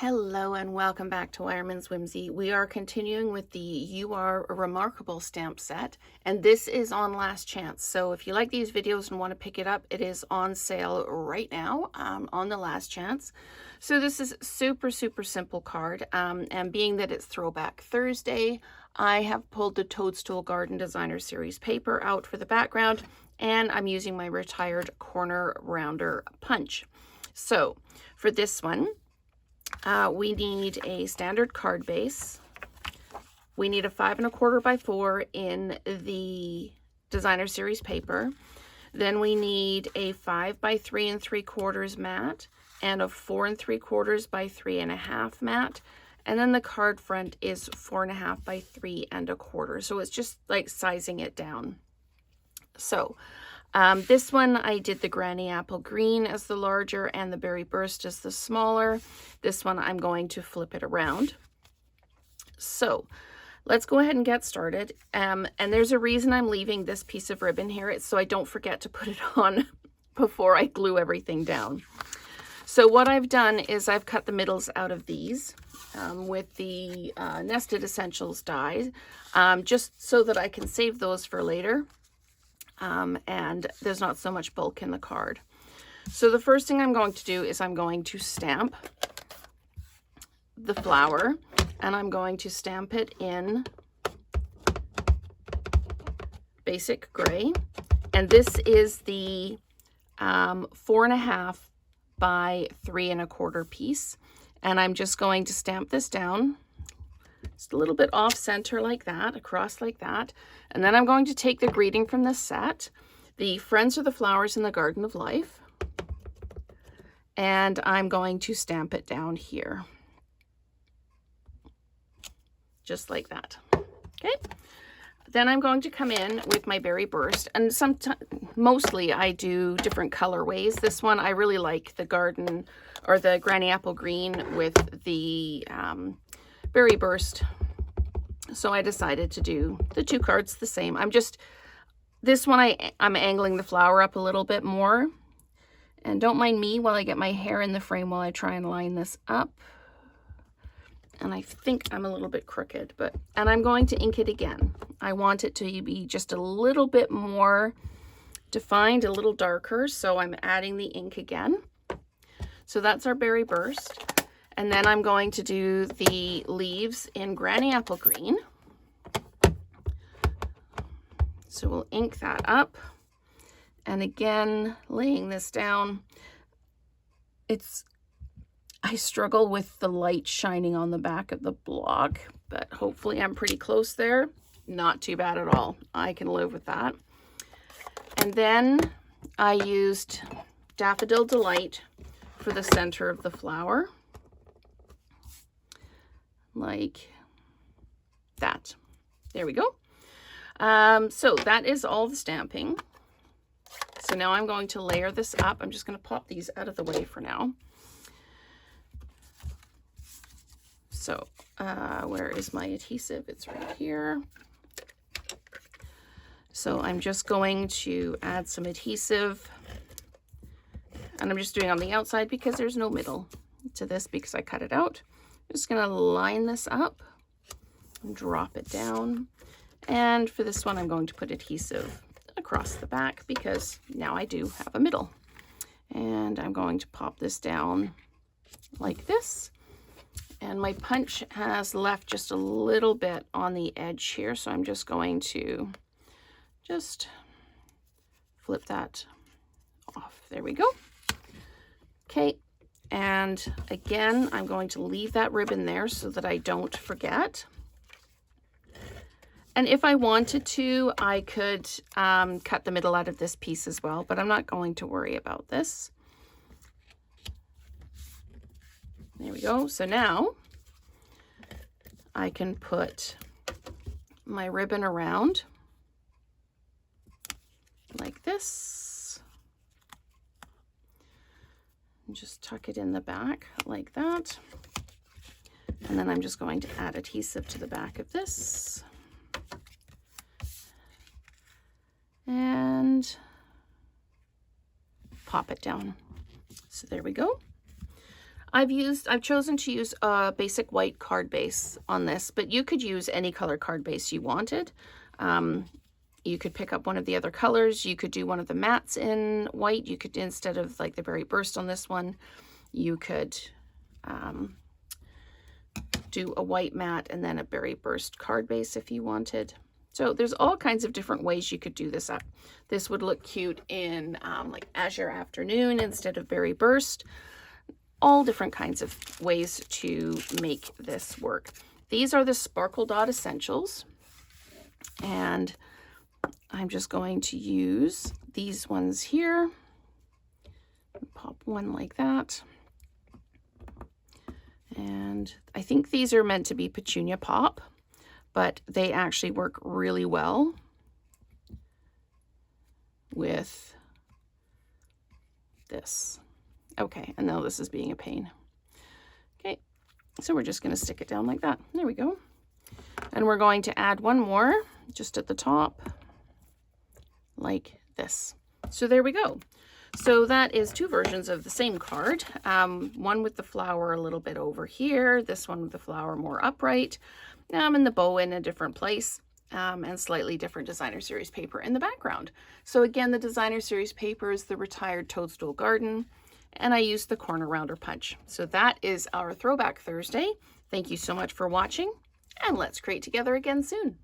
Hello and welcome back to Wireman's Whimsy. We are continuing with the You Are a Remarkable stamp set, and this is on last chance. So if you like these videos and want to pick it up, it is on sale right now on the last chance. So this is super simple card, and being that it's Throwback Thursday, I have pulled the Toadstool Garden Designer Series paper out for the background, and I'm using my retired corner rounder punch. So for this one, we need a standard card base. We need a 5 1/4 by 4 in the designer series paper. Then we need a 5 by 3 3/4 mat and a 4 3/4 by 3 1/2 mat. And then the card front is 4 1/2 by 3 1/4. So it's just like sizing it down. So this one I did the Granny Apple Green as the larger and the Berry Burst as the smaller. This one I'm going to flip it around. So let's go ahead and get started. And there's a reason I'm leaving this piece of ribbon here. It's so I don't forget to put it on before I glue everything down. So what I've done is I've cut the middles out of these with the Nested Essentials dies, just so that I can save those for later. And there's not so much bulk in the card. So the first thing I'm going to do is I'm going to stamp the flower, and I'm going to stamp it in basic gray. And this is the 4 1/2 by 3 1/4 piece. And I'm just going to stamp this down just a little bit off center like that, across like that. And then I'm going to take the greeting from this set, the Friends are the Flowers in the Garden of Life, and I'm going to stamp it down here. Just like that. Okay. Then I'm going to come in with my Berry Burst, and mostly I do different colorways. This one I really like the garden or the Granny Apple Green with the Berry Burst. So I decided to do the two cards the same. This one I'm angling the flower up a little bit more. And don't mind me while I get my hair in the frame while I try and line this up. And I think I'm a little bit crooked, and I'm going to ink it again. I want it to be just a little bit more defined, a little darker. So I'm adding the ink again. So that's our Berry Burst. And then I'm going to do the leaves in Granny Apple Green. So we'll ink that up. And again, laying this down. I struggle with the light shining on the back of the block, but hopefully I'm pretty close there. Not too bad at all. I can live with that. And then I used Daffodil Delight for the center of the flower. Like that. There we go. So that is all the stamping. So now I'm going to layer this up. I'm just going to pop these out of the way for now. So where is my adhesive? It's right here. So I'm just going to add some adhesive, and I'm just doing on the outside because there's no middle to this because I cut it out. I'm just going to line this up and drop it down. And for this one, I'm going to put adhesive across the back because now I do have a middle. And I'm going to pop this down like this. And my punch has left just a little bit on the edge here, so I'm just going to just flip that off. There we go. Okay. And again, I'm going to leave that ribbon there so that I don't forget. And if I wanted to, I could cut the middle out of this piece as well, but I'm not going to worry about this. There we go. So now I can put my ribbon around like this. And just tuck it in the back like that. And then I'm just going to add adhesive to the back of this. And pop it down. So there we go. I've chosen to use a basic white card base on this, but you could use any color card base you wanted. You could pick up one of the other colors. You could do one of the mattes in white. You could, instead of like the Berry Burst on this one, you could do a white matte and then a Berry Burst card base if you wanted. So there's all kinds of different ways you could do this up. This would look cute in like Azure Afternoon instead of Berry Burst. All different kinds of ways to make this work. These are the Sparkle Dot Essentials. And I'm just going to use these ones here. Pop one like that. And I think these are meant to be Petunia Pop, but they actually work really well with this. Okay, and now this is being a pain. Okay, so we're just going to stick it down like that. There we go. And we're going to add one more just at the top, like this. So there we go. So that is two versions of the same card. One with the flower a little bit over here, this one with the flower more upright, and the bow in a different place, and slightly different designer series paper in the background. So again, the designer series paper is the Retired Toadstool Garden, and I used the corner rounder punch. So that is our Throwback Thursday. Thank you so much for watching, and let's create together again soon.